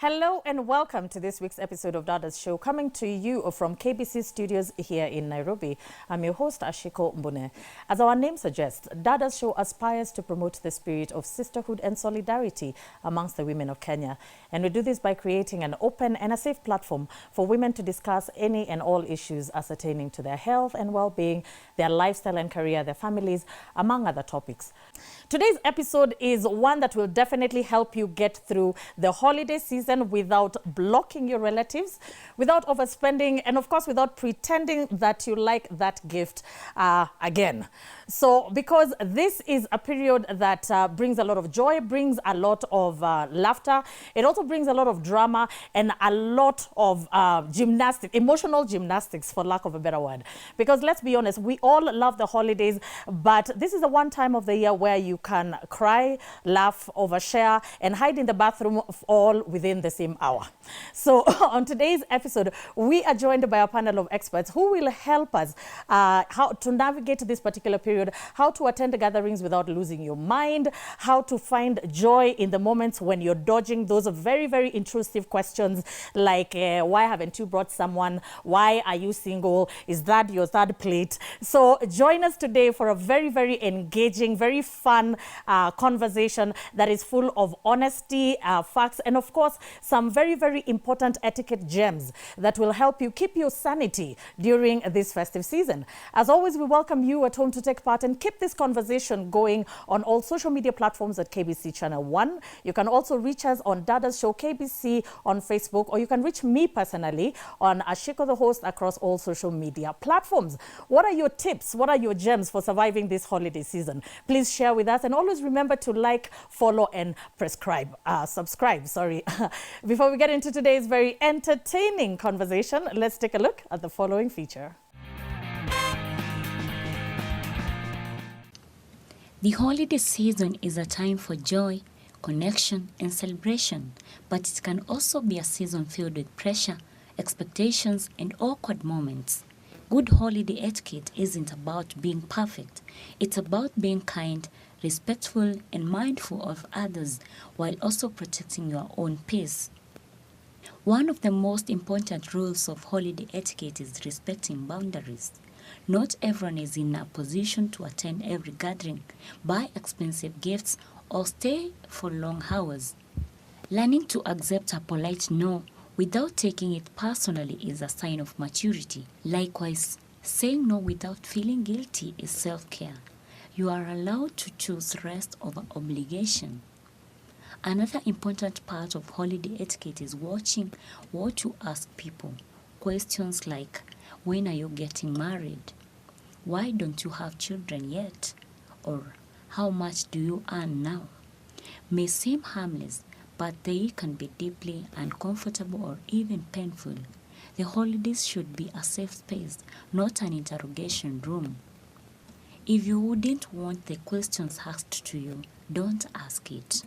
Hello and welcome to this week's episode of Dadas Show, coming to you from KBC Studios here in Nairobi. I'm your host, Ashiko Mbune. As our name suggests, Dadas Show aspires to promote the spirit of sisterhood and solidarity amongst the women of Kenya. And we do this by creating an open and a safe platform for women to discuss any and all issues ascertaining to their health and well-being, their lifestyle and career, their families, among other topics. Today's episode is one that will definitely help you get through the holiday season without blocking your relatives, without overspending, and of course without pretending that you like that gift again. So because this is a period that brings a lot of joy, brings a lot of laughter, it also brings a lot of drama and a lot of gymnastics, emotional gymnastics, for lack of a better word. Because let's be honest, we all love the holidays, but this is the one time of the year where you can cry, laugh, overshare, and hide in the bathroom all within the same hour. So on today's episode, we are joined by a panel of experts who will help us how to navigate this particular period, how to attend gatherings without losing your mind, how to find joy in the moments when you're dodging those very, very intrusive questions like, why haven't you brought someone? Why are you single? Is that your third plate? So join us today for a very, very engaging, very fun conversation that is full of honesty, facts, and of course, some very, very important etiquette gems that will help you keep your sanity during this festive season. As always, we welcome you at home to take part and keep this conversation going on all social media platforms at KBC Channel 1. You can also reach us on Dadas Show KBC on Facebook, or you can reach me personally on Ashiko the host across all social media platforms. What are your tips? What are your gems for surviving this holiday season? Please share with us, and always remember to like, follow, and subscribe. Before we get into today's very entertaining conversation, let's take a look at the following feature. The holiday season is a time for joy, connection, and celebration, but it can also be a season filled with pressure, expectations, and awkward moments. Good holiday etiquette isn't about being perfect. It's about being kind, respectful, and mindful of others while also protecting your own peace. One of the most important rules of holiday etiquette is respecting boundaries. Not everyone is in a position to attend every gathering, buy expensive gifts, or stay for long hours. Learning to accept a polite no without taking it personally is a sign of maturity. Likewise, saying no without feeling guilty is self-care. You are allowed to choose rest over obligation. Another important part of holiday etiquette is watching what you ask people. Questions like, when are you getting married? Why don't you have children yet? Or, how much do you earn now? May seem harmless, but they can be deeply uncomfortable or even painful. The holidays should be a safe space, not an interrogation room. If you wouldn't want the questions asked to you, don't ask it.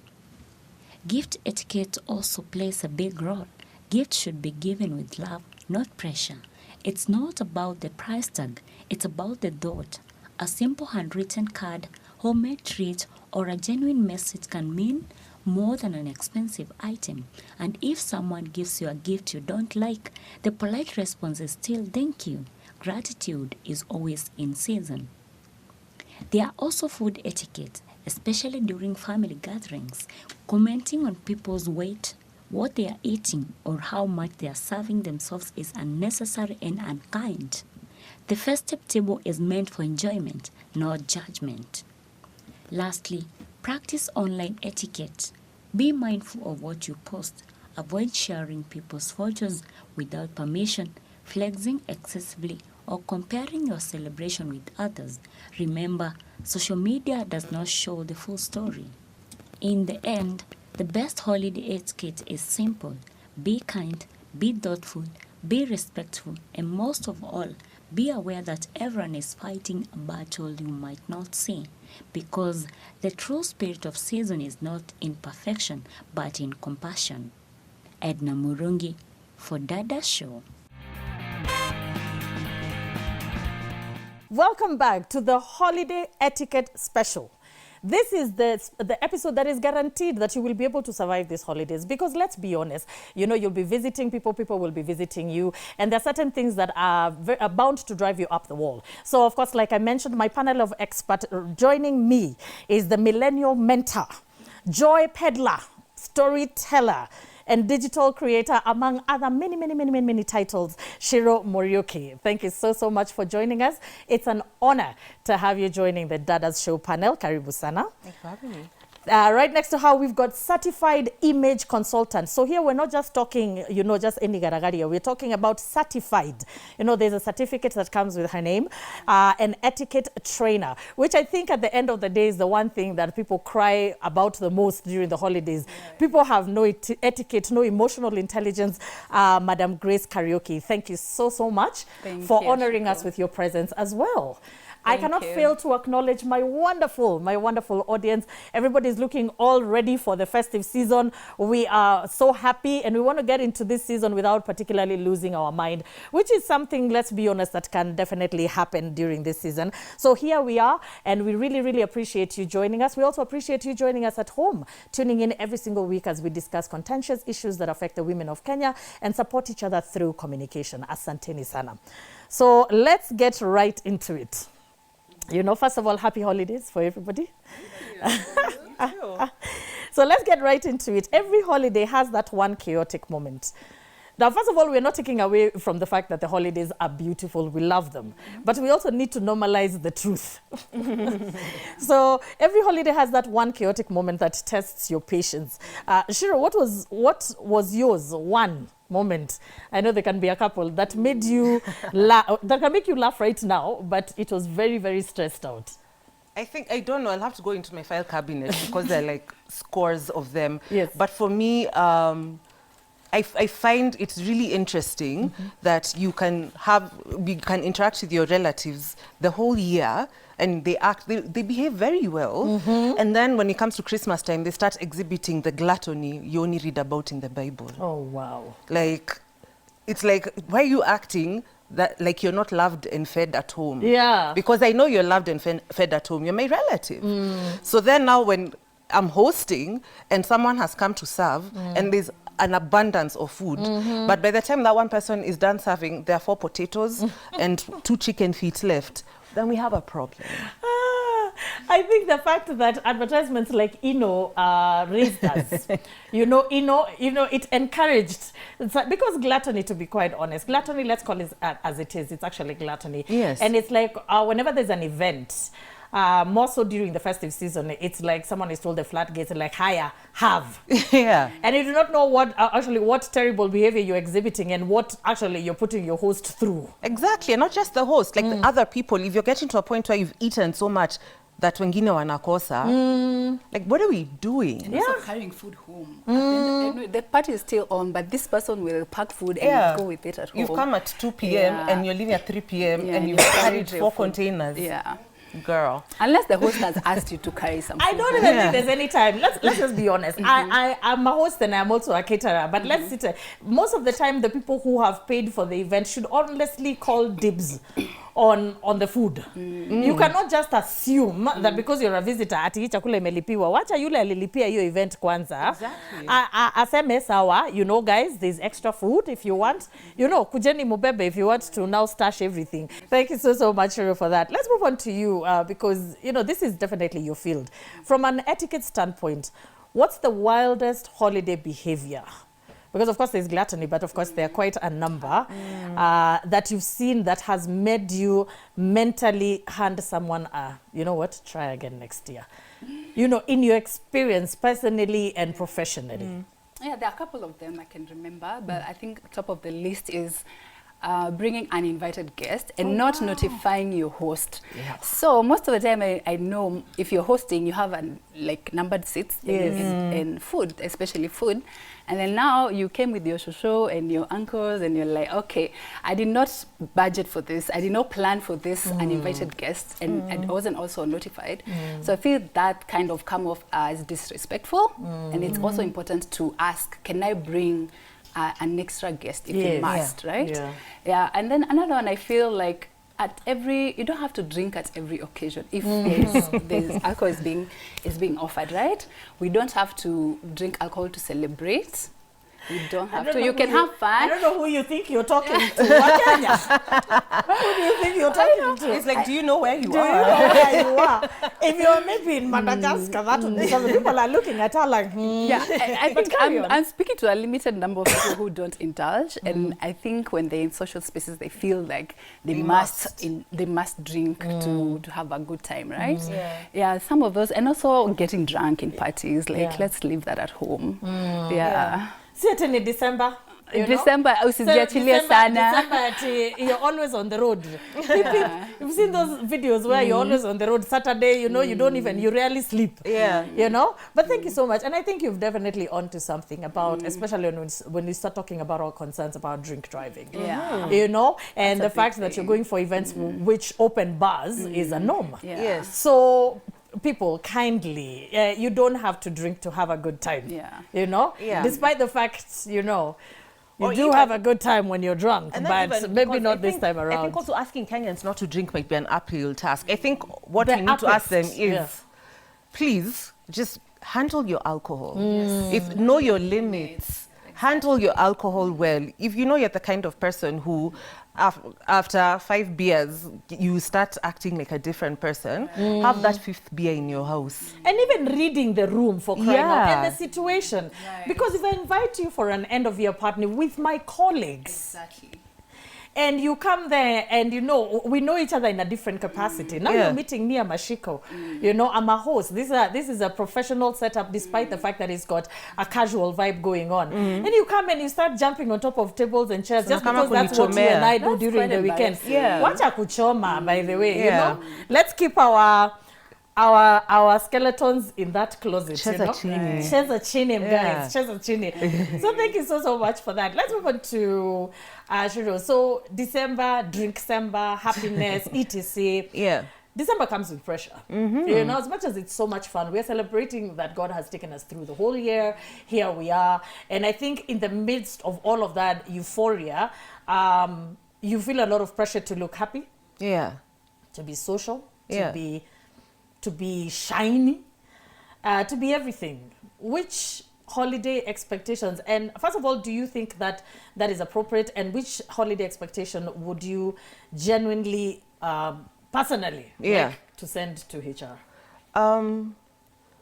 Gift etiquette also plays a big role. Gifts should be given with love, not pressure. It's not about the price tag, it's about the thought. A simple handwritten card, homemade treat, or a genuine message can mean more than an expensive item. And if someone gives you a gift you don't like, the polite response is still thank you. Gratitude is always in season. There are also food etiquette, especially during family gatherings. Commenting on people's weight, what they are eating, or how much they are serving themselves is unnecessary and unkind. The festive table is meant for enjoyment, not judgment. Lastly, practice online etiquette. Be mindful of what you post. Avoid sharing people's photos without permission, flexing excessively, or comparing your celebration with others. Remember, social media does not show the full story. In the end, the best holiday etiquette is simple. Be kind, be thoughtful, be respectful, and most of all, be aware that everyone is fighting a battle you might not see, because the true spirit of season is not in perfection, but in compassion. Edna Murungi for Dadas Show. Welcome back to the Holiday Etiquette Special. this is the episode that is guaranteed that you will be able to survive these holidays. Because let's be honest, you know, you'll be visiting people, people will be visiting you, and there are certain things that are bound to drive you up the wall. So, of course, like I mentioned, my panel of experts joining me is the millennial mentor, joy peddler, storyteller, and digital creator, among other many titles, Shiro Morioki. Thank you so much for joining us. It's an honor to have you joining the Dadas Show panel. Karibu sana. Thanks for having me. Right next to her, we've got certified image consultant. So here we're not just talking, you know, just any garagaria. We're talking about certified. You know, there's a certificate that comes with her name, an etiquette trainer, which I think at the end of the day is the one thing that people cry about the most during the holidays. Yeah. People have no etiquette, no emotional intelligence. Madam Grace Karaoke, thank you so much for honoring us with your presence as well. I cannot fail to acknowledge my wonderful audience. Everybody's looking all ready for the festive season. We are so happy, and we want to get into this season without particularly losing our mind, which is something, let's be honest, that can definitely happen during this season. So here we are, and we really appreciate you joining us. We also appreciate you joining us at home, tuning in every single week as we discuss contentious issues that affect the women of Kenya and support each other through communication. Asanteni sana. So let's get right into it. You know, first of all, happy holidays for everybody. So let's get right into it. Every holiday has that one chaotic moment. Now, first of all, we're not taking away from the fact that the holidays are beautiful. We love them. But we also need to normalize the truth. So every holiday has that one chaotic moment that tests your patience. Shiro, what was yours? One moment. I know there can be a couple that made you laugh, that can make you laugh right now, but it was very stressed out. I don't know, I'll have to go into my file cabinet because there are like scores of them. Yes. But for me, I find it really interesting that you can interact with your relatives the whole year, and they behave very well. And then when it comes to Christmas time, they start exhibiting the gluttony you only read about in the Bible. Oh, wow. Like, it's like, why are you acting that like you're not loved and fed at home? Yeah. Because I know you're loved and fed at home. You're my relative. So then now when I'm hosting and someone has come to serve and there's an abundance of food, but by the time that one person is done serving, there are 4 potatoes and 2 chicken feet left, then we have a problem. I think the fact that advertisements like Ino raised us, you know, it encouraged, because gluttony, to be quite honest, gluttony, let's call it as it is, it's actually gluttony. Yes. And it's like whenever there's an event, more so during the festive season, it's like someone is told the floodgates are like, higher, have. Yeah. And you do not know what terrible behavior you're exhibiting and what actually you're putting your host through. Exactly, and not just the host, like the other people. If you're getting to a point where you've eaten so much that wengine wanakosa, like what are we doing? And also carrying food home. And the party is still on, but this person will pack food and go with it at home. You've come at 2 p.m. and you're leaving at 3 p.m. and you've carried 4 containers. Yeah. Girl. Unless the host has asked you to carry some food. I don't even think there's any time. Let's just be honest. I'm a host and I'm also a caterer. But let's sit. Most of the time, the people who have paid for the event should honestly call dibs on the food. You cannot just assume that because you're a visitor, ati chakula imelipiwa, wacha yule alilipia hiyo event kwanza. Exactly. Aseme sawa, you know, guys, there's extra food if you want. You know, kujeni mubebe if you want to now stash everything. Thank you so much, Shiro, for that. Let's move on to you because, you know, this is definitely your field. From an etiquette standpoint, what's the wildest holiday behavior? Because, of course, there's gluttony, but, of course, there are quite a number that you've seen that has made you mentally hand someone you know what, try again next year. You know, in your experience, personally and professionally. Yeah, there are a couple of them I can remember, but I think top of the list is bringing uninvited guests and not notifying your host. Yeah. So most of the time I know if you're hosting, you have like numbered seats and food, especially food. And then now you came with your shosho and your uncles and you're like, okay, I did not budget for this. I did not plan for this uninvited guests and I wasn't also notified. So I feel that kind of come off as disrespectful. And it's also important to ask, can I bring an extra guest if you must, right? Yeah. And then another one, I feel like you don't have to drink at every occasion. If there's alcohol is being offered, right? We don't have to drink alcohol to celebrate. You don't have to. You can have fun. I don't know who you think you're talking to. Wakenya. Who do you think you're talking to? It's like, do you know where you Do you know where you are? If you're maybe in Madagascar, that would be something. People are looking at her like, Yeah, I think I'm speaking to a limited number of people who don't indulge, and I think when they're in social spaces, they feel like they must drink to have a good time, right? Yeah, some of those, and also getting drunk in parties. Like, let's leave that at home. See it in December. December, usijiachilie sana. December, you're always on the road. You've seen those videos where you're always on the road. Saturday, you know, you rarely sleep. Yeah. You know? But thank you so much. And I think you've definitely onto something about, especially when we start talking about our concerns about drink driving. Yeah. You know? And the fact that you're going for events which open bars is a norm. Yeah. Yes. So people, kindly, you don't have to drink to have a good time. Yeah. You know? Yeah. Despite the fact, you know, you or do have a good time when you're drunk, but maybe not this time around. I think also asking Kenyans not to drink might be an uphill task. I think what we need to ask them is, please, just handle your alcohol. If know your limits, handle your alcohol well. If you know you're the kind of person who, after 5 beers, you start acting like a different person, have that 5th beer in your house. And even reading the room for crying out and the situation. Right. Because if I invite you for an end of year party with my colleagues, Exactly. and you come there and you know we know each other in a different capacity. Now you're meeting me, I'm Ashiko. You know, I'm a host. This is a professional setup, despite the fact that it's got a casual vibe going on. And you come and you start jumping on top of tables and chairs just because that's what you and I do during the weekend. Wacha kuchoma, by the way. You know, let's keep our skeletons in that closet. Cheza chini. Cheza chini, guys. Cheza chini. So thank you so much for that. Let's move on to Shiro. So December, Drinksember, happiness, etc. Yeah. December comes with pressure. You know, as much as it's so much fun, we're celebrating that God has taken us through the whole year. Here we are. And I think in the midst of all of that euphoria, you feel a lot of pressure to look happy. Yeah. To be social. To be shiny, to be everything. Which holiday expectations, and first of all, do you think that is appropriate, and which holiday expectation would you genuinely, personally like to send to HR?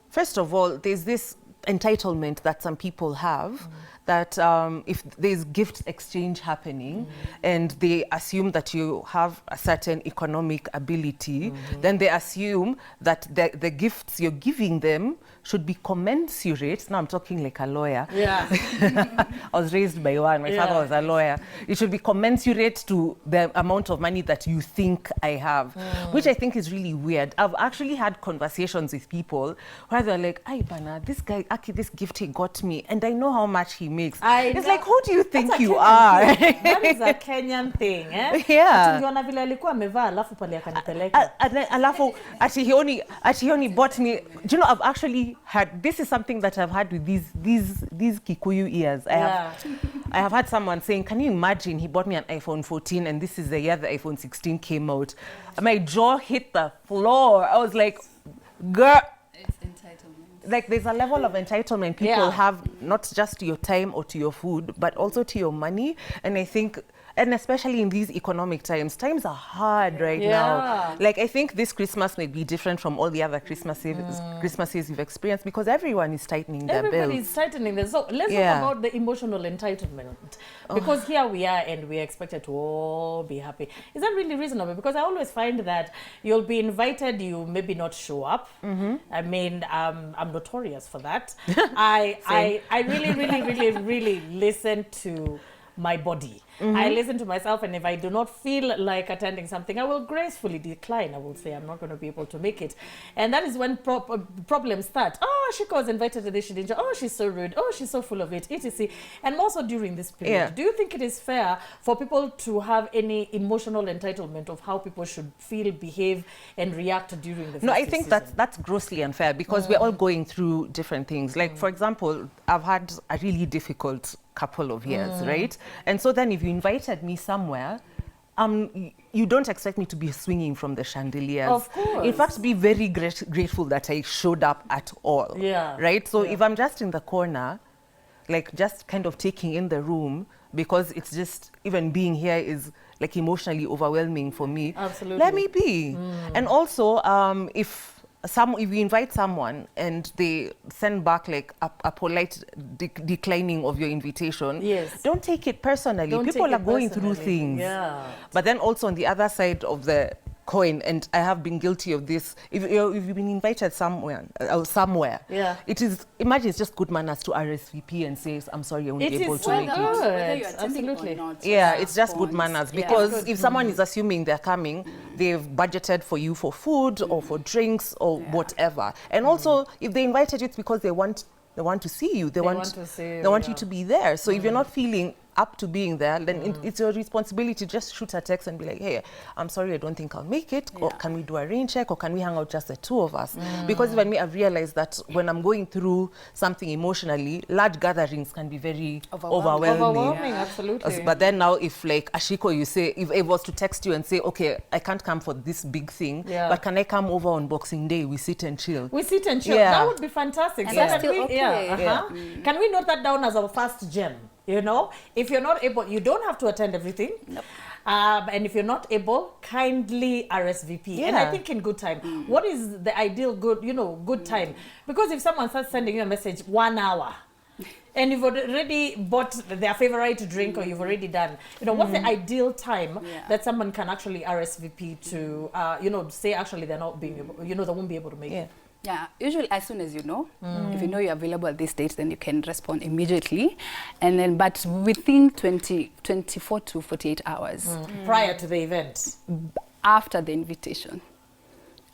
First of all, there's this entitlement that some people have that if there's gift exchange happening and they assume that you have a certain economic ability, then they assume that the gifts you're giving them should be commensurate. Now I'm talking like a lawyer. Yeah. I was raised by one. My father was a lawyer. It should be commensurate to the amount of money that you think I have, which I think is really weird. I've actually had conversations with people where they're like, "Ay, bana, this guy, Aki, this gift he got me, and I know how much he makes." It's like, who do you think you are? That is a Kenyan thing, eh? Yeah. Tungiona vile alikuwa amevaa alafu pale akanipeleka. Alafu ati he only bought me. Do you know, I've actually had, this is something that I've had with these Kikuyu ears. I have had someone saying, "Can you imagine he bought me an iPhone 14 and this is the year the iPhone 16 came out." My jaw hit the floor. I was like, girl. It's entitlement. Like, there's a level of entitlement people have, not just to your time or to your food, but also to your money. And I think, and especially in these economic times are hard right now. Like, I think this Christmas may be different from all the other Christmases you've experienced, because everyone is tightening their bills. Everybody is tightening their. So let's talk about the emotional entitlement, because here we are and we're expected to all be happy. Is that really reasonable? Because I always find that you'll be invited, you maybe not show up. I mean, I'm notorious for that. I really listen to my body. I listen to myself, and if I do not feel like attending something, I will gracefully decline. I will say I'm not going to be able to make it. And that is when problems start. Oh, she was invited to this, she didn't. Oh, she's so rude. Oh, she's so full of it, etc. And also during this period, do you think it is fair for people to have any emotional entitlement of how people should feel, behave, and react during the festive No, I think season? that's grossly unfair, because we're all going through different things. Like, for example, I've had a really difficult couple of years, right? And so then if you invited me somewhere, you don't expect me to be swinging from the chandeliers. Of course. In fact, be very grateful that I showed up at all. Yeah. Right? So Yeah. if I'm just in the corner, like just kind of taking in the room, because it's just, even being here is like emotionally overwhelming for me. Absolutely. Let me be. And also, if we invite someone and they send back like a polite declining of your invitation, Yes. don't take it personally. Don't People take are it going through personally. things. Yeah. But then also on the other side of the coin, and I have been guilty of this, if you've been invited somewhere, Yeah. it is, imagine it's just good manners to RSVP and say, I'm sorry, I won't be It able is to so make it. good. Whether you're attending Absolutely. or not. Yeah, it's just good Phones. manners, Yeah. because if someone is assuming they're coming, they've budgeted for you for food or for drinks or whatever. And also, if they invited you, it's because they want to see you. They want to see you, they want you yeah. to be there. So if you're not feeling up to being there, then it's your responsibility to just shoot a text and be like, hey, I'm sorry, I don't think I'll make it. Or can we do a rain check? Or can we hang out just the two of us? Because even me, I've realized that when I'm going through something emotionally, large gatherings can be very overwhelming. Overwhelming, absolutely. But then now, if like Ashiko, you say, if I was to text you and say, okay, I can't come for this big thing, Yeah. but can I come over on Boxing Day? We sit and chill. We sit and chill. Yeah. That would be fantastic. And So that's can still we, okay. yeah, Can we note that down as our first gem? You know, if you're not able, you don't have to attend everything. Nope. And if you're not able, kindly RSVP. And I Yeah. think in good time. What is the ideal good time? Because if someone starts sending you a message 1 hour, and you've already bought their favorite drink, or you've already done, what's the ideal time that someone can actually RSVP to, say actually they're not being able, they won't be able to make it. Yeah, usually as soon as you know, if you know you're available at this date, then you can respond immediately. And then, but within 24 to 48 hours Prior to the event. after the invitation.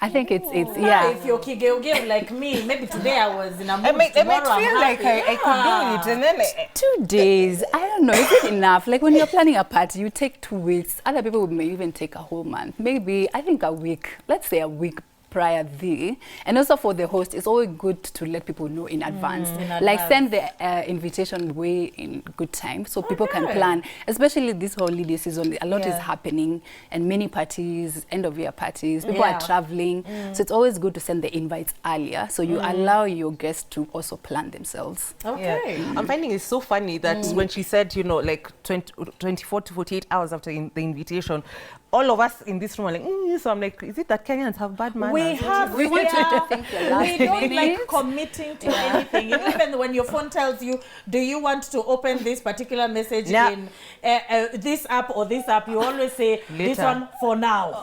I think it's Yeah. If you're kigeo like me, maybe today I was in a mood, I might tomorrow I'm feel like happy. I could do it, and then 2 days. I don't know. Is it enough? Like when you're planning a party, you take 2 weeks. Other people may even take a whole month. Maybe, I think a week. Let's say a week prior there. And also for the host, it's always good to let people know in advance. Like send the invitation way in good time so people can plan. Especially this holiday season, a lot is happening, and many parties, end of year parties, people are traveling. So it's always good to send the invites earlier so you allow your guests to also plan themselves. Okay. Yeah. I'm finding it so funny that when she said, like 24 to 48 hours after the invitation, all of us in this room are like, so I'm like, is it that Kenyans have bad manners? We have, We want you to think you're last we don't like minute. committing to anything. Even when your phone tells you, do you want to open this particular message in this app or this app, you always say, this Later. one for now.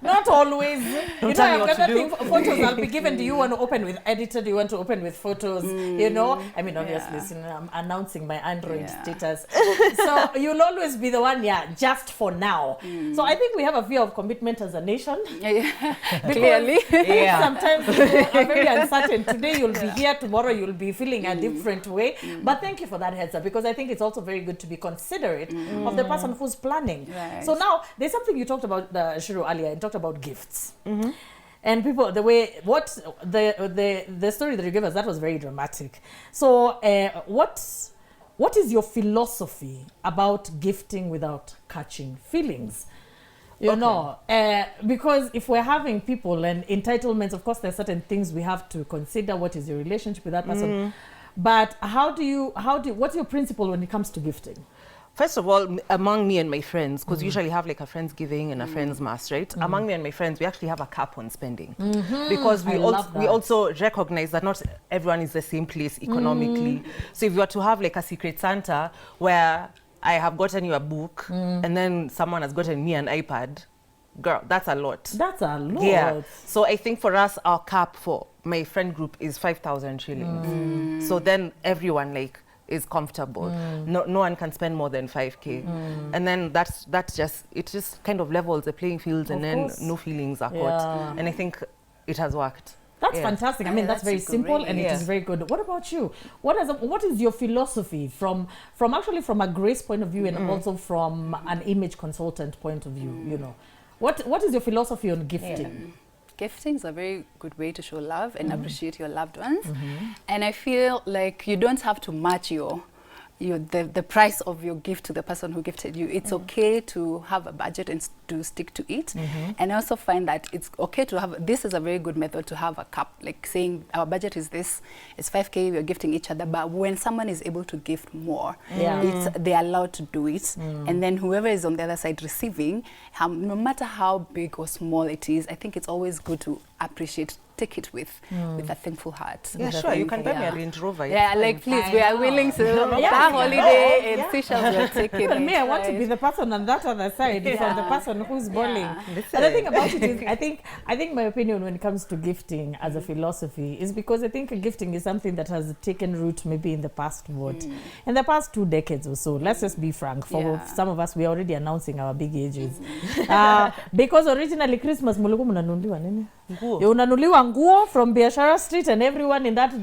Not always. Don't tell me I've what got to that do. thing, photos I'll be given. Do you want to open with editor? Do you want to open with photos? I mean, obviously, I'm announcing my Android status. So you'll always be the one, just for now. So I think we have a fear of commitment as a nation. Clearly. Sometimes people are very uncertain. Today you'll be here, tomorrow you'll be feeling a different way. But thank you for that heads up, because I think it's also very good to be considerate of the person who's planning. Right. So now there's something you talked about, Shiro, earlier. You talked about gifts. And people, the story that you gave us, that was very dramatic. So what is your philosophy about gifting without catching feelings? Because if we're having people and entitlements, of course, there's certain things we have to consider. What is your relationship with that person? But what's your principle when it comes to gifting? First of all, among me and my friends, because we usually have like a Friendsgiving and a Friends Mass, right? Among me and my friends, we actually have a cap on spending. Because we also recognize that not everyone is the same place economically. So if you were to have like a Secret Santa where I have gotten you a book and then someone has gotten me an iPad, girl, that's a lot. That's a lot. Yeah. So I think for us, our cap for my friend group is 5,000 shillings. So then everyone is comfortable. No one can spend more than 5K. And then that's just, it just kind of levels the playing fields, and then no feelings are caught. And I think it has worked. That's fantastic. I mean, that's very simple and it is very good. What about you? What is your philosophy from a grace point of view and also from an image consultant point of view? What is your philosophy on gifting? Gifting is a very good way to show love and appreciate your loved ones. And I feel like you don't have to match your the price of your gift to the person who gifted you. It's okay to have a budget and to stick to it. And I also find that it's okay to have, this is a very good method to have a cap, like saying our budget is this, it's 5K, we're gifting each other. But when someone is able to gift more, they're allowed to do it. And then whoever is on the other side receiving, no matter how big or small it is, I think it's always good to appreciate, take it with a thankful heart. Yeah, sure. You can buy me a Range Rover. Yeah, like please, we are willing to have holiday and Seychelles will take it. Me, I want to be the person on that other side from the person who's bowling. And the thing about it is, I think my opinion when it comes to gifting as a philosophy is because I think gifting is something that has taken root maybe in the past in the past 2 decades or so. Let's just be frank. For some of us, we are already announcing our big ages. Because originally Christmas mulikuwa mnanunuliwa nini? Unanunuliwa nguo from Biashara Street, and everyone in that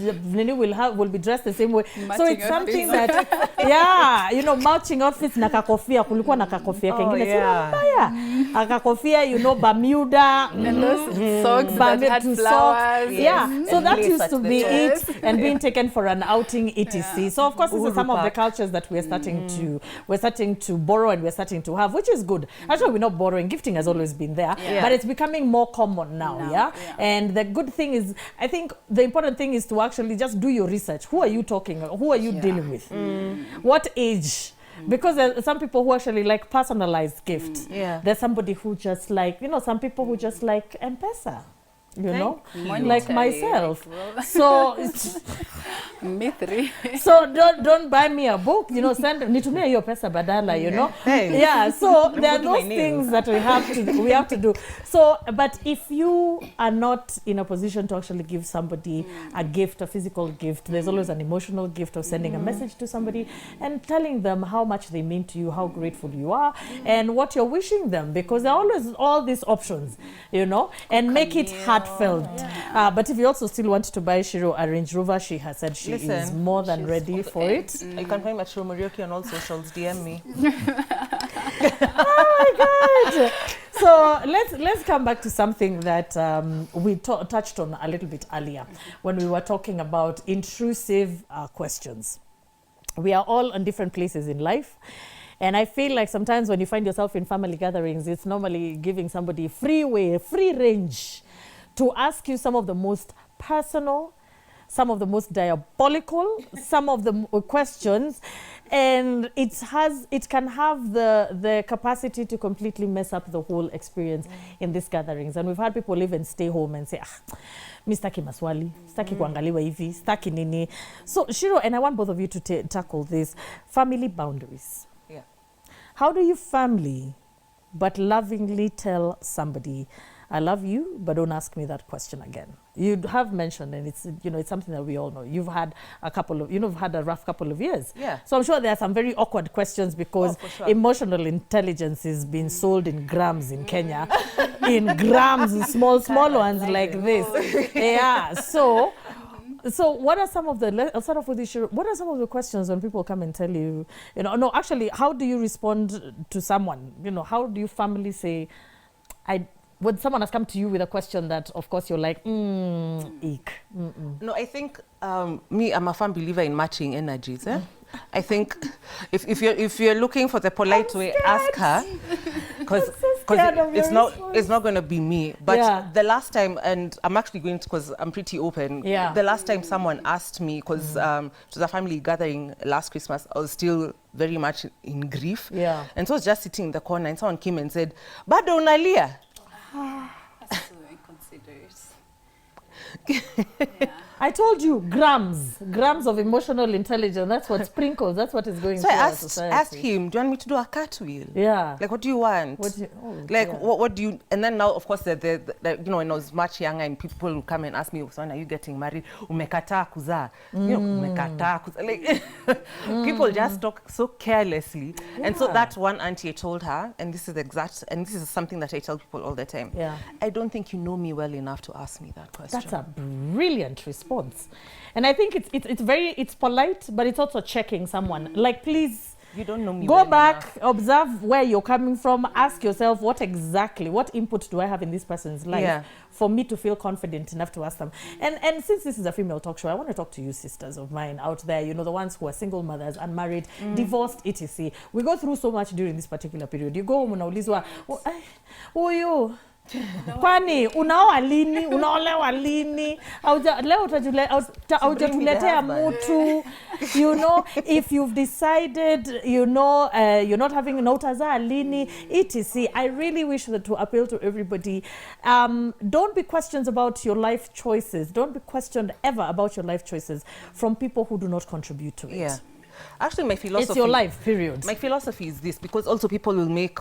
will be dressed the same way. So it's something that you know, matching outfits na kakofia, kulikuwa na kakofia kengine sio mbaya. Akakofia, you know, Bermuda and those socks that had flowers. So that used to be it, and being taken for an outing, etc. So of course these are some of the cultures that we're starting to borrow, and we're starting to have, which is good. Actually, we're not borrowing. Gifting has always been there, but it's becoming more common now. And the good thing is, I think the important thing is to actually just do your research. Who are you talking? Who are you dealing with? What age? Because there's some people who actually like personalized gifts. There's somebody who just like, you know, some people who just like M-Pesa. You know, like myself. So me three. So don't buy me a book. You know, send nitumia hiyo pesa badala. You know, So there are those things that we have to do. So, but if you are not in a position to actually give somebody a gift, a physical gift, there's always an emotional gift of sending a message to somebody and telling them how much they mean to you, how grateful you are, and what you're wishing them. Because there are always all these options, you know, and make it heartfelt. But if you also still want to buy Shiro a Range Rover, she has said she is more than ready for it. You can find Shiro Morioki on all socials. DM me. Oh my God! So let's come back to something that we touched on a little bit earlier when we were talking about intrusive questions. We are all in different places in life. And I feel like sometimes when you find yourself in family gatherings, it's normally giving somebody free range to ask you some of the most personal, some of the most diabolical, some of the questions, and it can have the capacity to completely mess up the whole experience in these gatherings. And we've had people even stay home and say, mi staki maswali, staki kuangaliwa hivi, staki nini. So Shiro, and I want both of you to tackle this, family boundaries. How do you family but lovingly tell somebody, I love you, but don't ask me that question again? You have mentioned, and it's, you know, it's something that we all know. You've had a rough couple of years. So I'm sure there are some very awkward questions because emotional intelligence is being sold in grams in Kenya, in grams, small ones like this. So what are some of the, I'll start off with you, what are some of the questions when people come and tell you, actually, how do you respond to someone? You know, how do you family say, when someone has come to you with a question that, of course, you're like, eek. No, I think me, I'm a firm believer in matching energies. I think if you're looking for the polite way, ask her, because it's not going to be me. But the last time, and I'm actually going to, because I'm pretty open. The last time someone asked me, because it was a family gathering last Christmas, I was still very much in grief. And so I was just sitting in the corner, and someone came and said, "Bado unalia?" That's so inconsiderate. I told you, grams of emotional intelligence. That's what sprinkles. That's what is going so through I our society. asked him, do you want me to do a cartwheel? Like, what do you want? What do you? And then now, of course, when I was much younger, and people would come and ask me, "So, are you getting married? Umekataa kuzaa?" Umekataa kuzaa. Like, people just talk so carelessly. And so that one auntie, I told her, and this is something that I tell people all the time. I don't think you know me well enough to ask me that question. That's a brilliant response. And I think it's polite, but it's also checking someone. Like, please, You don't know me. Go well back, enough. observe where you're coming from, ask yourself what input do I have in this person's life for me to feel confident enough to ask them. And since this is a female talk show, I want to talk to you sisters of mine out there, you know, the ones who are single mothers, unmarried, divorced, etc. We go through so much during this particular period. You go home, unaulizwa, huyu kwani unaoa lini, unaolewa lini, leo haujatuletea mtu, you know, if you've decided, you know, you're not having an utazaa lini, etc. I really wish that to appeal to everybody. Don't be questioned about your life choices. Don't be questioned ever about your life choices from people who do not contribute to it. Yeah. Actually, my philosophy... It's your life, period. My philosophy is this, because also people will make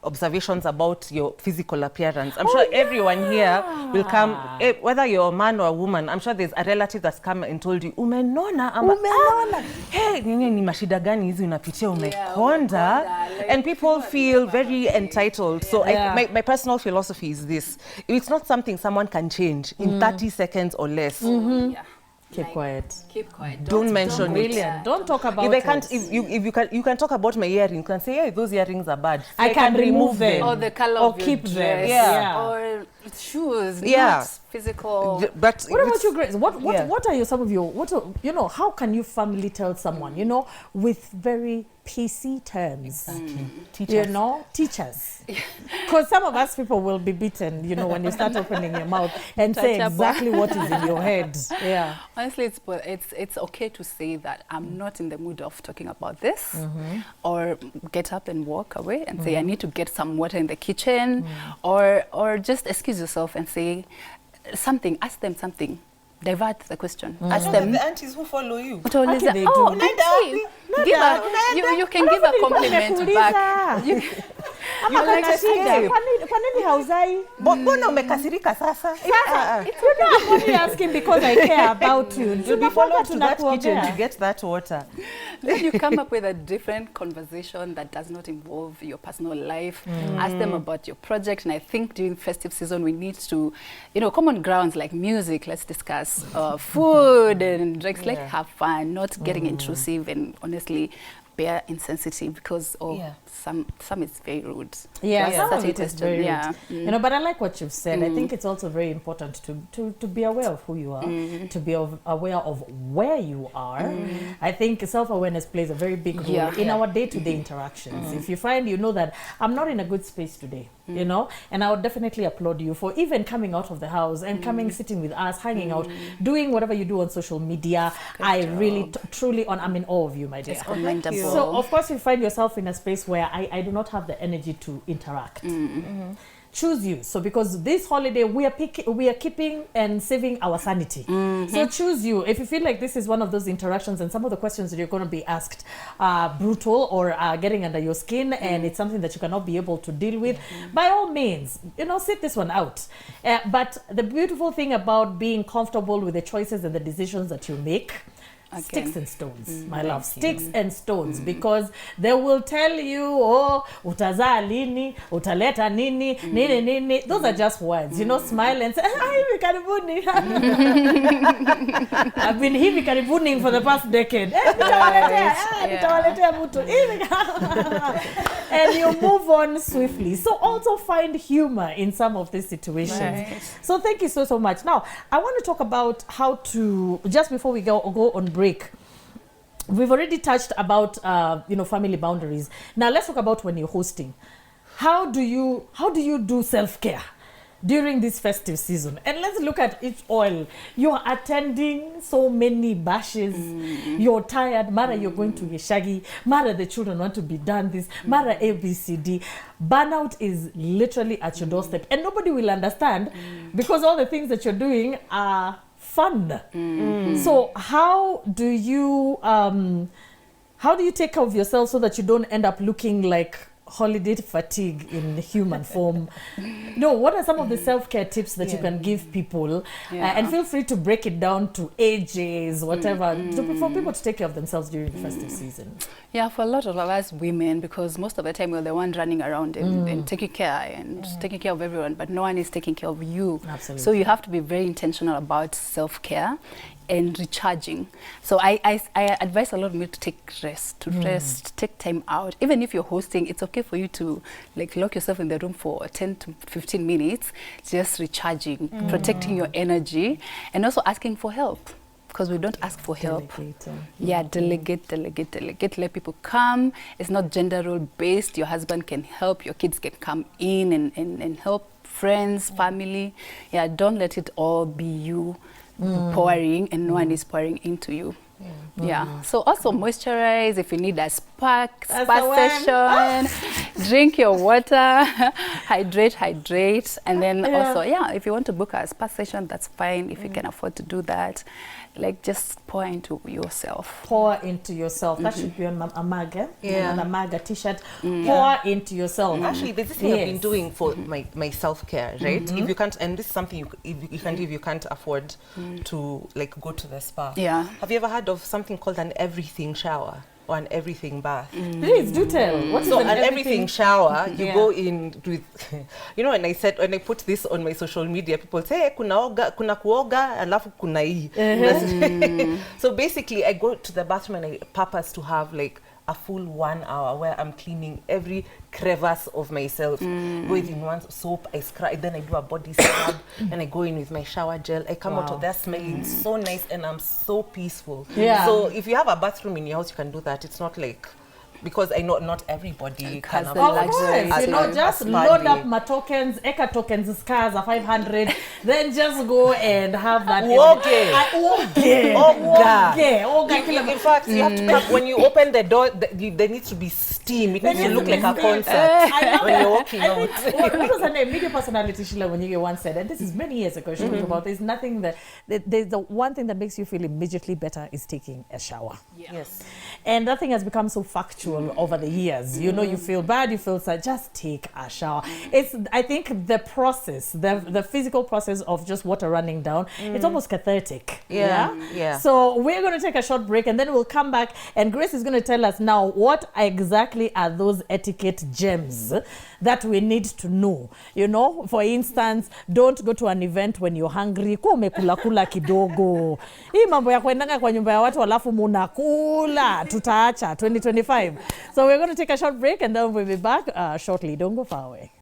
observations about your physical appearance. I'm sure everyone here will come, whether you're a man or a woman, I'm sure there's a relative that's come and told you, umenona, hey, ni mashida gani hizi unapitia umekonda, and people feel very entitled. So my personal philosophy is this: it's not something someone can change in 30 seconds or less. Keep quiet. Keep quiet. Don't mention Brilliant. Don't talk about if you can talk about my earrings, you can say, hey, those earrings are bad. I can remove them. Or the color or of your keep dress. them. Or shoes. Not physical. But what about you, Grace? What are some of your, you know, how can you family tell someone, you know, with very PC terms? Exactly. You know, teachers. Because some of us people will be beaten, you know, when you start opening your mouth and say exactly what is in your head. Yeah. Honestly, it's okay to say that I'm not in the mood of talking about this, or get up and walk away and say I need to get some water in the kitchen, or just excuse yourself and say something. Ask them something. Divert the question. Ask them. The aunties who follow you. What do they do? Oh, auntie, you can give a compliment back. You like to escape. Kwa nini hauzai? Mbona umekasirika sasa? I'm only asking because I care about you. You'll be followed to that kitchen to get that water. Then you come up with a different conversation that does not involve your personal life. Ask them about your project. And I think during festive season, we need to, you know, common grounds like music. Let's discuss food and drinks. Like have fun, not getting intrusive and honestly bare insensitive, because some is very rude. Some of it is very rude. You know, but I like what you've said. I think it's also very important to be aware of who you are, to be aware of where you are. I think self-awareness plays a very big role in our day-to-day interactions. If you find, you know, that I'm not in a good space today, you know, and I would definitely applaud you for even coming out of the house and coming, sitting with us, hanging out, doing whatever you do on social media. I really, truly, I'm in awe of you, my dear. It's commendable. So, of course, you find yourself in a space where I do not have the energy to interact. Choose you. So, because this holiday, we are keeping and saving our sanity. So, choose you. If you feel like this is one of those interactions and some of the questions that you're going to be asked are brutal or are getting under your skin and it's something that you cannot be able to deal with, by all means, you know, sit this one out. But the beautiful thing about being comfortable with the choices and the decisions that you make, sticks and stones, my love, sticks and stones, because they will tell you, oh, utazaa lini, utaleta nini, nini, nini. Those are just words, you know, smile and say, hivi karibuni. I've been hivi karibuni for the past decade. Nitawaletea mtu. And you move on swiftly. So also find humor in some of these situations. So thank you so much. Now, I want to talk about how to, just before we go on break, we've already touched about you know, family boundaries. Now let's talk about when you're hosting. How do you do self-care during this festive season? And let's look at each oil. You're attending so many bashes. You're tired. Mara, you're going to Yeshagi. Mara, the children want to be done this. Mara, ABCD. Burnout is literally at your doorstep. And nobody will understand because all the things that you're doing are fun. So how do you take care of yourself so that you don't end up looking like holiday fatigue in human form? No, what are some of the self-care tips that you can give people? And feel free to break it down to ages, whatever, for people to take care of themselves during the festive season. Yeah, for a lot of us women, because most of the time we're the one running around and taking care taking care of everyone, but no one is taking care of you. Absolutely. So you have to be very intentional about self-care. and recharging. So I advise a lot of me to take rest, take time out. Even if you're hosting, it's okay for you to like lock yourself in the room for 10 to 15 minutes, just recharging, protecting your energy, and also asking for help. Because we don't ask for help. Yeah, delegate. Let people come. It's not gender role based. Your husband can help. Your kids can come in and help. Friends, family. Yeah, don't let it all be you pouring and no one is pouring into you. Yeah. So also moisturize if you need a spa session. Drink your water. hydrate. And then also, if you want to book a spa session, that's fine. If you can afford to do that. Like just pour into yourself. Pour into yourself. That should be on a mug, on a mug, a t-shirt. Pour into yourself. Actually, there's this thing I've been doing for my self-care, right? If you can't, and this is something if you can't afford to like go to the spa. Yeah. Have you ever heard of something called an everything shower? Or an everything bath. Please do tell. What's an everything shower? You go in with, you know, when I put this on my social media, people say, hey, kuna kuoga, alafu kuna hii. So basically, I go to the bathroom and I purpose to have like a full 1 hour where I'm cleaning every crevice of myself. Go in one soap, I scrub, then I do a body scrub, and I go in with my shower gel. I come out of there smelling so nice, and I'm so peaceful. Yeah. So if you have a bathroom in your house, you can do that. It's not like, because I know not everybody can the afford luxury. You know, just load up my tokens, Eka tokens, scars are 500, then just go and have that. In fact, you have to come, when you open the door, there needs to be steam. It needs to look like a concert when you're walking out. What was her name? Media personality Sheila Wanyige once said, and this is many years ago, she talked about, there's nothing there's the one thing that makes you feel immediately better is taking a shower. Yes. And that thing has become so factual over the years. You know, you feel bad, you feel sad, just take a shower. It's, I think, the process, the physical process of just water running down, it's almost cathartic. Yeah. So we're going to take a short break and then we'll come back and Grace is going to tell us now what exactly are those etiquette gems that we need to know. You know, for instance, don't go to an event when you're hungry. Kwa umekula kidogo. Hii mambo ya kuendanga kwa nyumba ya watu alafu munakula. Tutaacha 2025. So we're going to take a short break and then we'll be back shortly. Don't go far away.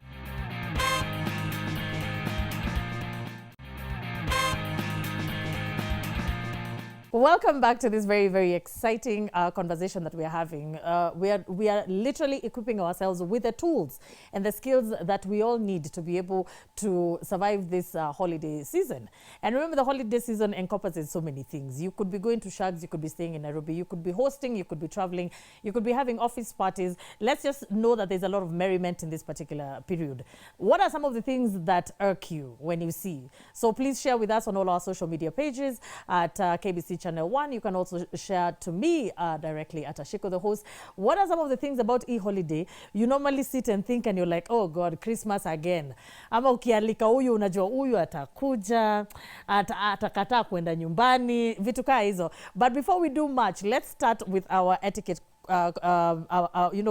Welcome back to this very, very exciting conversation that we are having. We are literally equipping ourselves with the tools and the skills that we all need to be able to survive this holiday season. And remember, the holiday season encompasses so many things. You could be going to Shags, you could be staying in Nairobi, you could be hosting, you could be traveling, you could be having office parties. Let's just know that there's a lot of merriment in this particular period. What are some of the things that irk you when you see? So please share with us on all our social media pages at KBC Channel 1. You can also share to me directly at Ashiko, the host. What are some of the things about e-holiday you normally sit and think and you're like, oh God, Christmas again. Ama ukialika huyu unajua huyu atakuja, atakataa kwenda nyumbani, vitu kaa hizo. But before we do much, let's start with our etiquette.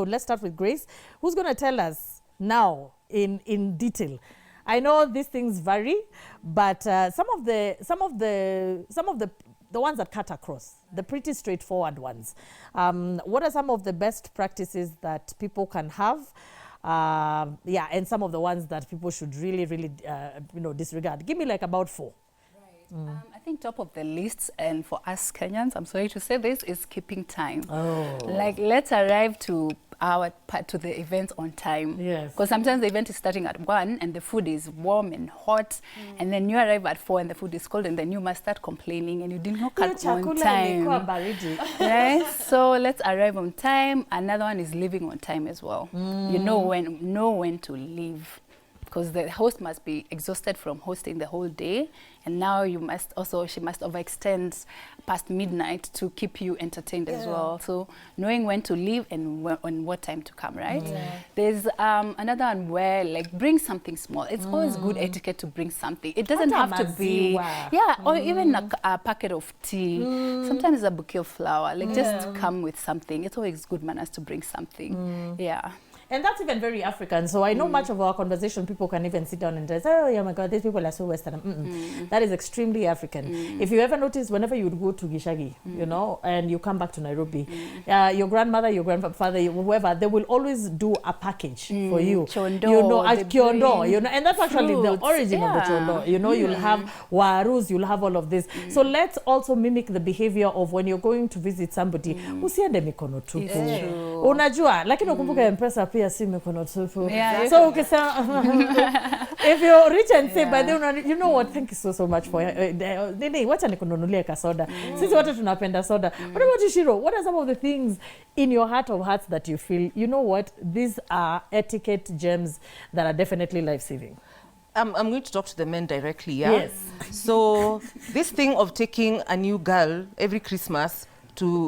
Let's start with Grace, who's going to tell us now in detail. I know these things vary, but some of the ones that cut across, the pretty straightforward ones. What are some of the best practices that people can have? And some of the ones that people should really, really, disregard. Give me like about 4. Right. I think top of the list, and for us Kenyans, I'm sorry to say this, is keeping time. Oh. Like, let's arrive to the event on time. Yes. Because sometimes the event is starting at 1 and the food is warm and hot, and then you arrive at 4 and the food is cold, and then you must start complaining and you didn't know on time. Right? So let's arrive on time. Another one is leaving on time as well. You know when to leave, because the host must be exhausted from hosting the whole day, and now she must overextend past midnight to keep you entertained as well. So knowing when to leave and what time to come, right? Yeah. There's another one where, like, bring something small. It's always good etiquette to bring something. It doesn't have to be, or even a packet of tea. Sometimes a bouquet of flower. Like, just come with something. It's always good manners to bring something. Yeah. And that's even very African. So I know much of our conversation, people can even sit down and say, oh, yeah, my God, these people are so Western. That is extremely African. If you ever notice, whenever you would go to Gishagi, you know, and you come back to Nairobi, your grandmother, your grandfather, whoever, they will always do a package for you. Chondo, you know, a kiondo, you know, and that's actually the origin of the chondo. You know, you'll have warus, you'll have all of this. So let's also mimic the behavior of when you're going to visit somebody. Usiende mikono tupu. Unajua, lakini ukumbuke M-Pesa pia si mikono tupu. So ukisema, if you're rich and say, by then, you know what, thank you so much for wacha nikununulie kasoda. Sisi wote tunapenda soda. What about you, Shiro? What are some of the things in your heart of hearts that you feel, you know what, these are etiquette gems that are definitely life-saving? I'm going to talk to the men directly, yeah? Yes. So this thing of taking a new girl every Christmas to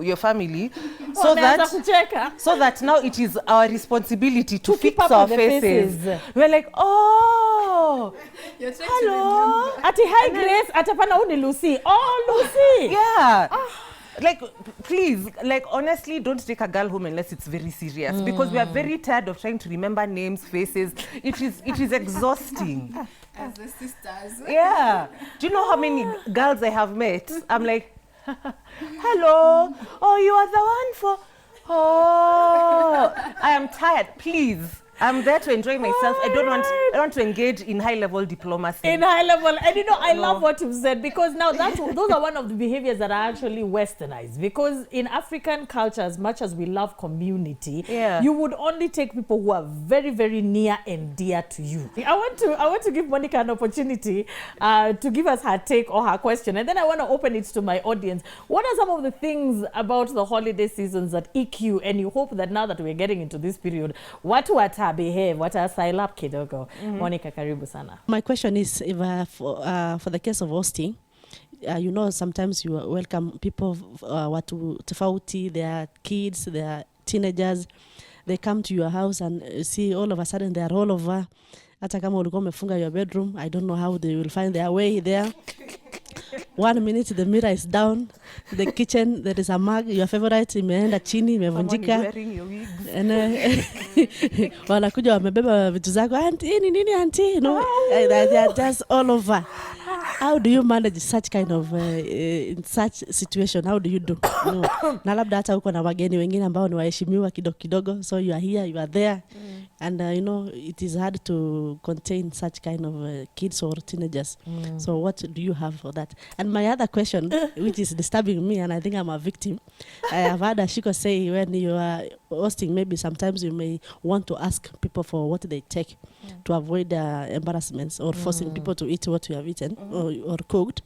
your family, so that now it is our responsibility to fix our faces. We're like, oh, hello. Ati hi Grace, atapana uni Lucy. Oh, Lucy. Yeah. Like, please, like, honestly, don't take a girl home unless it's very serious, because we are very tired of trying to remember names, faces. It is exhausting. As the sisters. Yeah. Do you know how many girls I have met? I'm like, hello. Oh, you are the one for... Oh, I am tired. Please. I'm there to enjoy myself. I don't want to engage in high-level diplomacy. In high-level, and you know, I love what you've said, because now those are one of the behaviors that are actually westernized. Because in African culture, as much as we love community, you would only take people who are very, very near and dear to you. I want to give Monica an opportunity to give us her take or her question, and then I want to open it to my audience. What are some of the things about the holiday seasons that EQ, and you hope that now that we're getting into this period, what behave, what are style up kidogo? Monica, karibu sana. My question is, if for the case of hosting, you know, sometimes you welcome people watu tofauti, they are kids, they are teenagers, they come to your house and see all of a sudden they are all over. Hata kama ulikuwa umefunga your bedroom, I don't know how they will find their way there. 1 minute the mirror is down, the kitchen there is a mug, your favorite imeenda chini, imevunjika. And wanakuja wamebeba vitu zako, auntie nini auntie, you know, they are just all over. How do you manage such kind of in such situation? How do you do? No. Na labda hata uko na wageni wengine ambao ni waheshimiwa kidogo, so you are here, you are there, and you know, it is hard to contain such kind of kids or teenagers. So what do you have for that? And my other question, which is disturbing me, and I think I'm a victim, I have heard Ashiko say when you are hosting, maybe sometimes you may want to ask people for what they take to avoid embarrassments or forcing people to eat what you have eaten or cooked.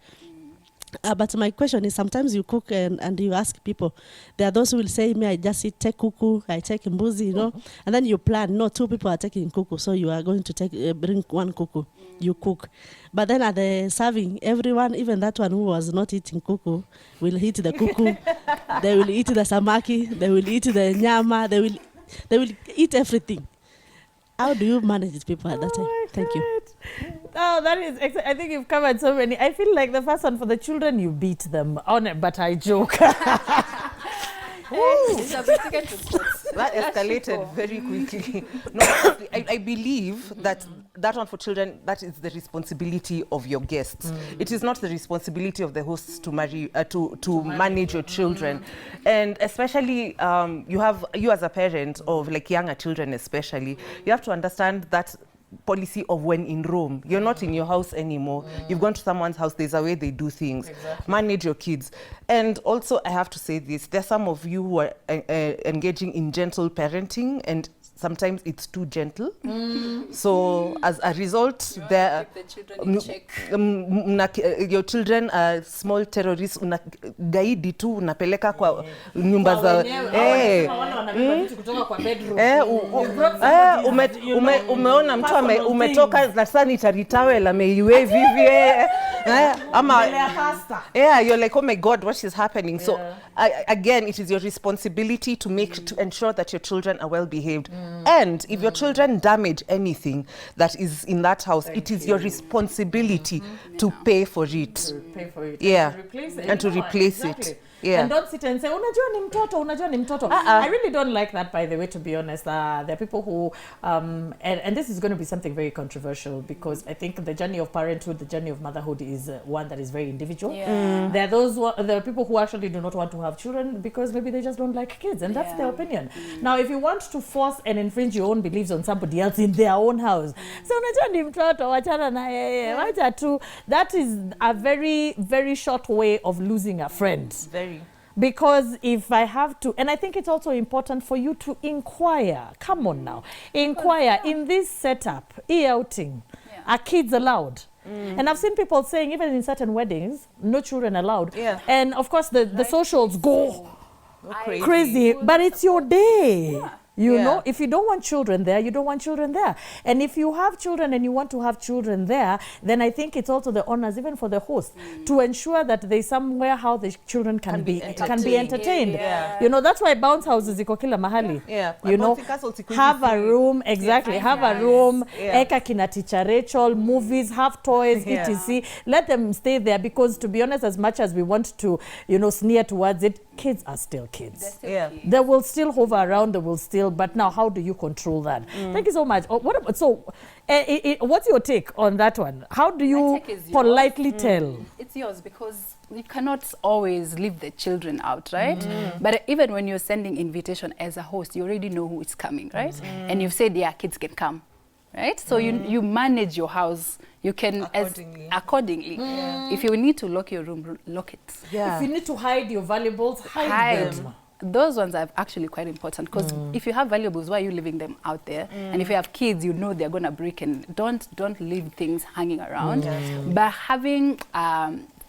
But my question is, sometimes you cook and you ask people. There are those who will say, me, I just take kuku, I take mbuzi, you know, and then you plan, no, 2 people are taking kuku, so you are going to bring 1 kuku, you cook. But then at the serving, everyone, even that one who was not eating kuku, will eat the kuku, they will eat the samaki, they will eat the nyama, they will eat everything. How do you manage people at that time? Thank you. Oh, that is I think you've covered so many. I feel like the first one, for the children, you beat them on it, but I joke. That escalated very quickly. No, I believe that one for children, that is the responsibility of your guests. It is not the responsibility of the hosts to manage your children. And especially you as a parent of like younger children especially, you have to understand that policy of when in Rome. You're not in your house anymore. You've gone to someone's house. There's a way they do things. Exactly. Manage your kids. And also, I have to say this. There's some of you who are engaging in gentle parenting, and sometimes it's too gentle. So as a result, your children are small terrorists. Gaidi tu unapeleka kwa nyumba za umeona mtu umetoka na sanitary towel ameiwe vivi ama you're like, oh my God, what is happening? So again, it is your responsibility to ensure that your children are well behaved. And if your children damage anything that is in that house, it is your responsibility to pay for it. To pay for it. Yeah. And to replace it. And to replace it. Yeah. And don't sit and say, unajua ni mtoto, unajua ni mtoto. I really don't like that, by the way, to be honest. There are people who, and this is going to be something very controversial, because I think the journey of parenthood, the journey of motherhood is one that is very individual. There are people who actually do not want to have children because maybe they just don't like kids, and that's their opinion. Now, if you want to force and infringe your own beliefs on somebody else in their own house, so unajua ni mtoto, wachana na yeye, wacha tu, that is a very, very short way of losing a friend. Very. Because if I have to, and I think it's also important for you to inquire. Come on now. Inquire in this setup, outing, are kids allowed? And I've seen people saying, even in certain weddings, no children allowed. Yeah. And of course, the socials go crazy, but it's your day. Yeah. You know, if you don't want children there, you don't want children there. And if you have children and you want to have children there, then I think it's also the honors, even for the host, to ensure that there's somewhere how the children can be entertained. Yeah. You know, that's why bounce houses iko kila mahali. Yeah. You know, have a room, have a room, eka kina teacher Rachel, movies, have toys, etc. Let them stay there, because to be honest, as much as we want to, you know, sneer towards it, kids are still kids. Kids. They will still hover around, they will still, but now how do you control that? Thank you so much. What's your take on that one? How do you politely tell? It's yours, because you cannot always leave the children out, right? But even when you're sending invitation as a host, you already know who is coming, right? And you've said, yeah, kids can come, right? So you manage your house. You can accordingly. If you need to lock your room, lock it. If you need to hide your valuables, hide them. Those ones are actually quite important, because if you have valuables, why are you leaving them out there? And if you have kids, you know they're gonna break, and don't leave things hanging around. But having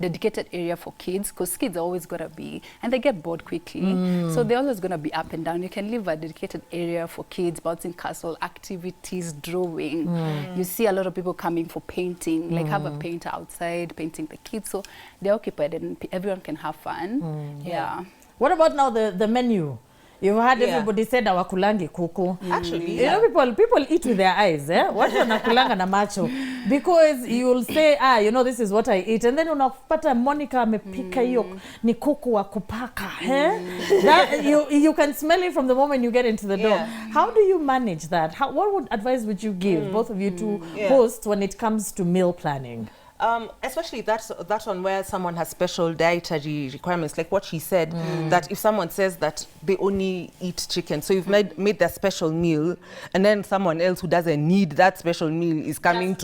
dedicated area for kids, because kids are always gonna be, and they get bored quickly, so they're always gonna be up and down. You can leave a dedicated area for kids, bouncing castle, activities, drawing. You see a lot of people coming for painting, like have a painter outside painting the kids, so they're occupied and everyone can have fun. What about now the menu? You've heard everybody said hawakulangi kuku. Actually, you know, people eat with their eyes, eh? Watu wanakulanga na macho, because you'll say, you know, this is what I eat, and then unapata Monica amepika hiyo ni kuku wa kupaka, eh? That you can smell it from the moment you get into the door. How do you manage that? What advice would you give both of you to hosts when it comes to meal planning? Especially that one where someone has special dietary requirements, like what she said, that if someone says that they only eat chicken, so you've made that special meal, and then someone else who doesn't need that special meal is coming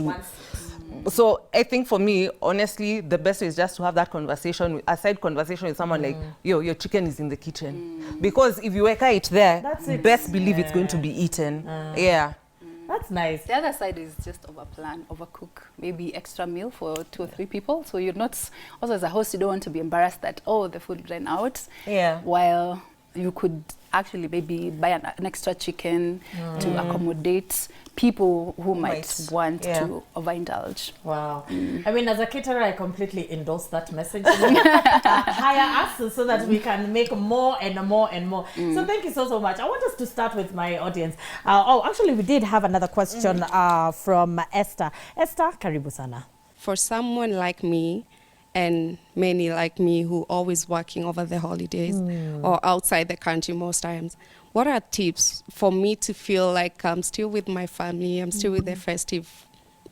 So I think for me, honestly, the best is just to have that conversation, a side conversation with someone like, yo, your chicken is in the kitchen. Because if you weka it there, best believe it's going to be eaten. That's nice. The other side is just overcook, maybe extra meal for 2 or 3 people. So you're not, also as a host, you don't want to be embarrassed that, the food ran out. While you could actually maybe buy an extra chicken to accommodate people who might want to overindulge. Wow. I mean, as a caterer, I completely endorse that message. Hire us so that we can make more and more and more. So thank you so much. I want us to start with my audience. Actually, we did have another question from Esther. Esther, karibu sana. For someone like me, and many like me who always working over the holidays or outside the country most times, what are tips for me to feel like I'm still with my family, I'm still with the festive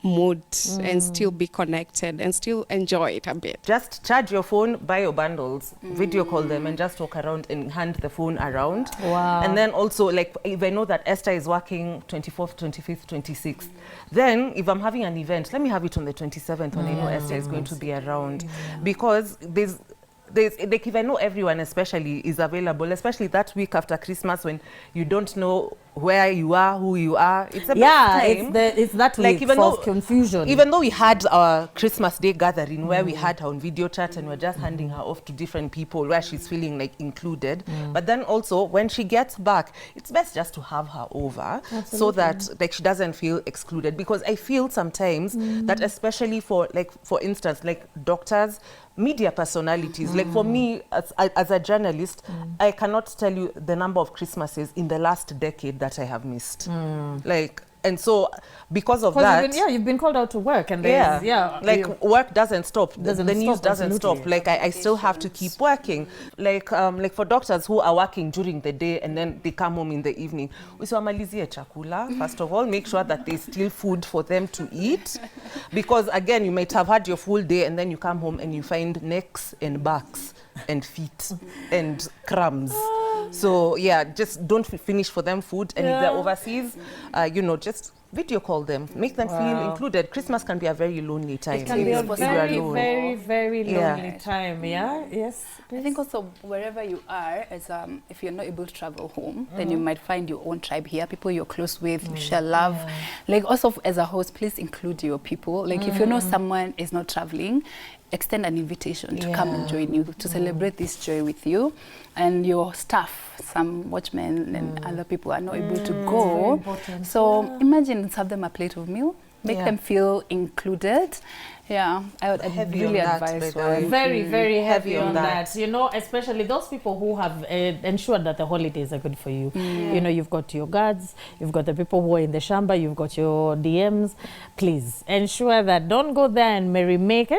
mood, and still be connected and still enjoy it a bit? Just charge your phone, buy your bundles, video call them, and just talk around and hand the phone around. Wow. And then also, like, if I know that Esther is working 24th, 25th, 26th, then if I'm having an event, let me have it on the 27th when I know Esther is going to be around. Because there's like, if I know everyone especially is available, especially that week after Christmas when you don't know where you are, who you are, it's a time. It's that week, like, even though confusion. Even though we had our Christmas Day gathering where we had her on video chat and we're just handing her off to different people where she's feeling like included, but then also when she gets back, it's best just to have her over so that like she doesn't feel excluded. Because I feel sometimes that, especially for instance, like doctors, media personalities, like for me as a journalist, I cannot tell you the number of Christmases in the last decade that I have missed. Like, And so because of 'Cause that, you've been called out to work, and like work doesn't stop. Doesn't The news stop, doesn't absolutely. stop. Like I still have to keep working. Like for doctors who are working during the day and then they come home in the evening, usiwamalizie chakula. First of all, make sure that there's still food for them to eat, because again, you might have had your full day and then you come home and you find necks and backs and feet and crumbs. So yeah, just don't finish for them food, and if they're overseas, just video call them, make them feel included. Christmas can be a very lonely time. It can be a if you're very, alone. very, very lonely Yeah. time. Yeah. Yes. I think also wherever you are, as if you're not able to travel home, then you might find your own tribe here, people you're close with, you share love. Like also as a host, please include your people. Like if you know someone is not traveling, extend an invitation to come and join you, to celebrate this joy with you. And your staff, some watchmen and other people are not able to go. So imagine, serve them a plate of meal, make them feel included. Yeah, I'd really advise one. Very, very heavy on that. You know, especially those people who have ensured that the holidays are good for you. You know, you've got your guards, you've got the people who are in the shamba, you've got your DMs. Please ensure that don't go there and merry-make.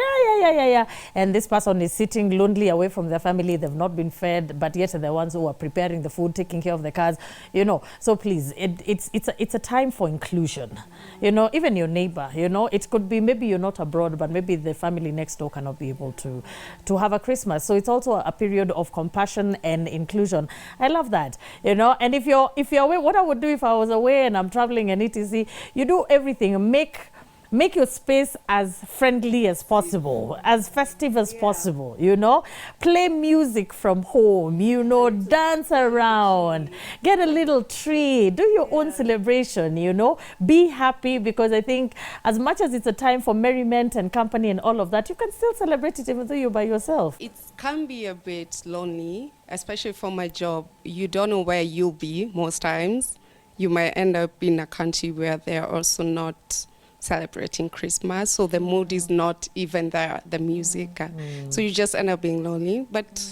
And this person is sitting lonely away from their family. They've not been fed, but yet they're the ones who are preparing the food, taking care of the cars. You know, so please, it's a time for inclusion. You know, even your neighbor. You know, it could be maybe you're not abroad, but maybe the family next door cannot be able to have a Christmas. So it's also a period of compassion and inclusion. I love that, you know. And if you're away, what I would do if I was away and I'm traveling and etc., you do everything. Make your space as friendly as possible, as festive as possible, you know. Play music from home, you know, dance around, get a little tree, do your own celebration, you know. Be happy, because I think as much as it's a time for merriment and company and all of that, you can still celebrate it even though you're by yourself. It can be a bit lonely, especially for my job. You don't know where you'll be most times. You might end up in a country where they're also not celebrating Christmas, so the mood is not even there, the music. So you just end up being lonely. But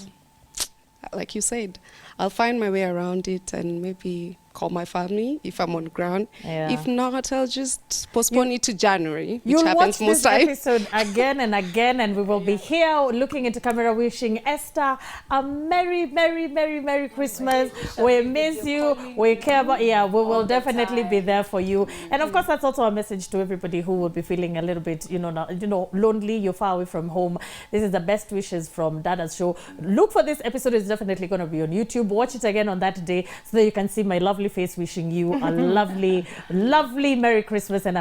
like you said, I'll find my way around it and maybe call my family if I'm on ground. If not, I'll just postpone it to January, which happens most times. You'll watch this episode again and again, and we will be here looking into camera wishing Esther a merry, merry, merry, merry Christmas. We miss you. We care about we will definitely be there for you. And of course, that's also a message to everybody who would be feeling a little bit, lonely. You're far away from home. This is the best wishes from Dadas Show. Look for this episode. It's definitely going to be on YouTube. Watch it again on that day so that you can see my lovely face wishing you a lovely, lovely Merry Christmas. And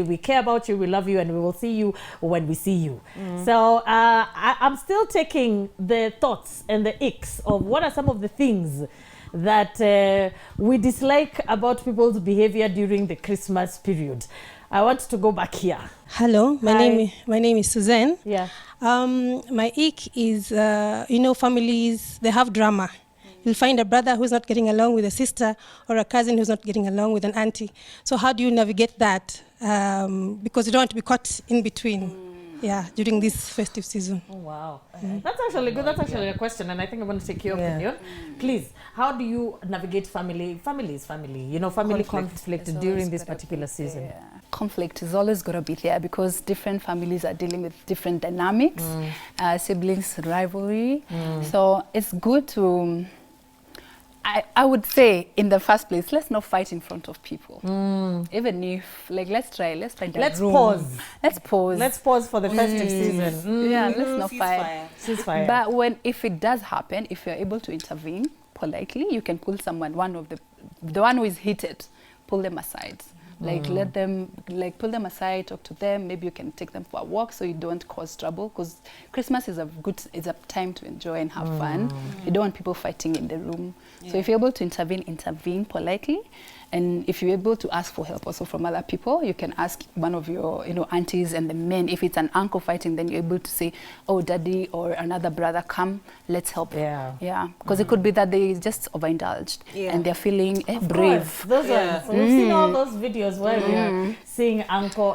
we care about you, we love you, and we will see you when we see you. So I'm still taking the thoughts and the icks of what are some of the things that we dislike about people's behavior during the Christmas period. I want to go back here. Hello, my name is Suzanne. Yeah. My ick is, families, they have drama. You'll find a brother who's not getting along with a sister, or a cousin who's not getting along with an auntie. So how do you navigate that? Because you don't want to be caught in between. During this festive season. Oh, wow. That's actually good. That's actually a question, and I think I want to take your opinion. Please, how do you navigate family conflict during this particular season? Conflict is always going to be there because different families are dealing with different dynamics, siblings rivalry. So it's good to... I would say, in the first place, let's not fight in front of people. Even if, let's find a room. Let's pause for the festive season. Let's not fight. Ceasefire. But if it does happen, if you're able to intervene politely, you can pull someone, the one who is heated, pull them aside. Let them, pull them aside, talk to them. Maybe you can take them for a walk so you don't cause trouble, because Christmas is a time to enjoy and have fun. You don't want people fighting in the room. So if you're able to intervene politely. And if you're able to ask for help also from other people, you can ask one of your, aunties and the men. If it's an uncle fighting, then you're able to say, oh, daddy or another brother, come, let's help. Yeah. Because it could be that they just overindulged and they're feeling brave. Those ones. We've seen all those videos where we are seeing Uncle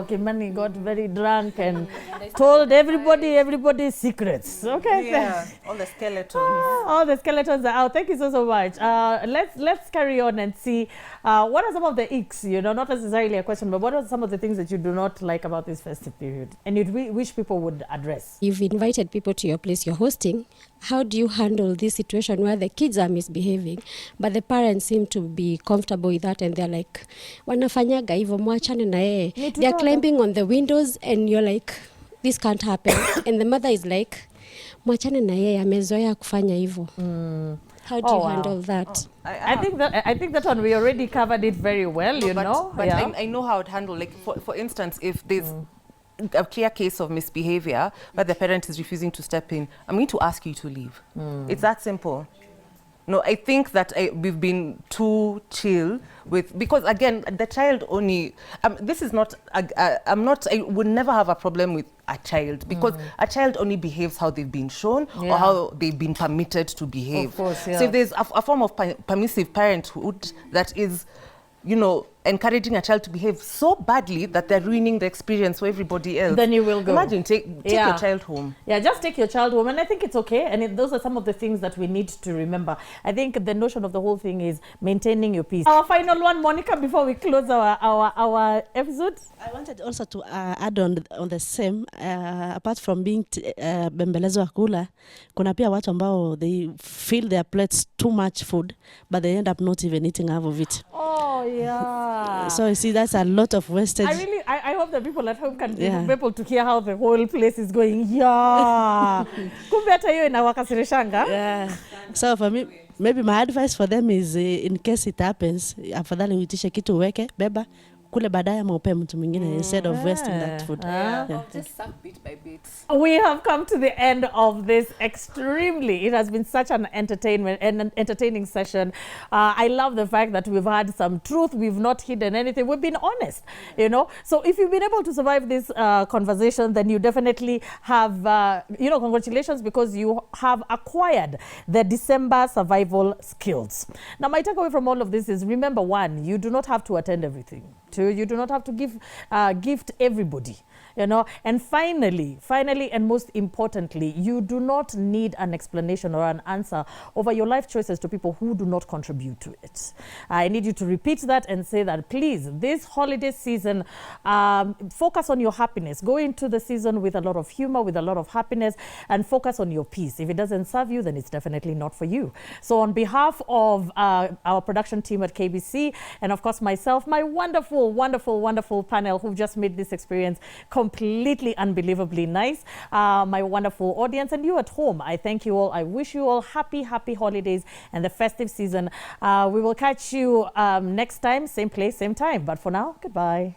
Kimani got very drunk and told everybody's secrets. Okay. Yeah. All the skeletons. All the skeletons are out. Thank you so much. Let's carry on and see What are some of the icks, not necessarily a question, but what are some of the things that you do not like about this festive period and you wish people would address? You've invited people to your place you're hosting. How do you handle this situation where the kids are misbehaving, but the parents seem to be comfortable with that and they're like, wanafanyaga hivyo, mwachane na yeye. They're climbing on the windows and you're like, this can't happen. And the mother is like, mwachane na yeye, amezoea kufanya hivyo. How do you handle that? I think that one we already covered it very well, But I know how to handle, like for instance, if there's a clear case of misbehavior but the parent is refusing to step in, I'm going to ask you to leave. It's that simple. No, I think that we've been too chill with, because again, the child only, this is not, I would never have a problem with a child, because a child only behaves how they've been shown or how they've been permitted to behave. Of course, yeah. So if there's a form of permissive parenthood that is, encouraging a child to behave so badly that they're ruining the experience for everybody else, then you will go. Imagine, take your child home. Yeah, just take your child home. And I think it's okay. And those are some of the things that we need to remember. I think the notion of the whole thing is maintaining your peace. Our final one, Monica, before we close our episode. I wanted also to add on the same, apart from being bembelezwa kula, kuna pia watu ambao they fill their plates too much food, but they end up not even eating half of it. Oh, yeah. So you see, that's a lot of wastage. I hope that people at home can be able to hear how the whole place is going. Yeah. Kumbe hata hiyo inawakasirishanga. Yeah. So for me, maybe my advice for them is, in case it happens, afadhali uitishe kitu uweke, beba, kule baadaye maupe mtu mwingine instead of wasting that food. I'll just suck bit by bit. We have come to the end of this it has been such an entertaining session. I love the fact that we've had some truth. We've not hidden anything. We've been honest, So if you've been able to survive this conversation, then you definitely have, congratulations, because you have acquired the December survival skills. Now, my takeaway from all of this is, remember, one, you do not have to attend everything. Two, you do not have to gift everybody. And finally, and most importantly, you do not need an explanation or an answer over your life choices to people who do not contribute to it. I need you to repeat that and say that, please, this holiday season, focus on your happiness. Go into the season with a lot of humor, with a lot of happiness, and focus on your peace. If it doesn't serve you, then it's definitely not for you. So on behalf of our production team at KBC, and of course myself, my wonderful panel who've just made this experience completely unbelievably nice, my wonderful audience, and you at home, I thank you all. I wish you all happy holidays and the festive season. We will catch you next time, same place, same time. But for now, goodbye.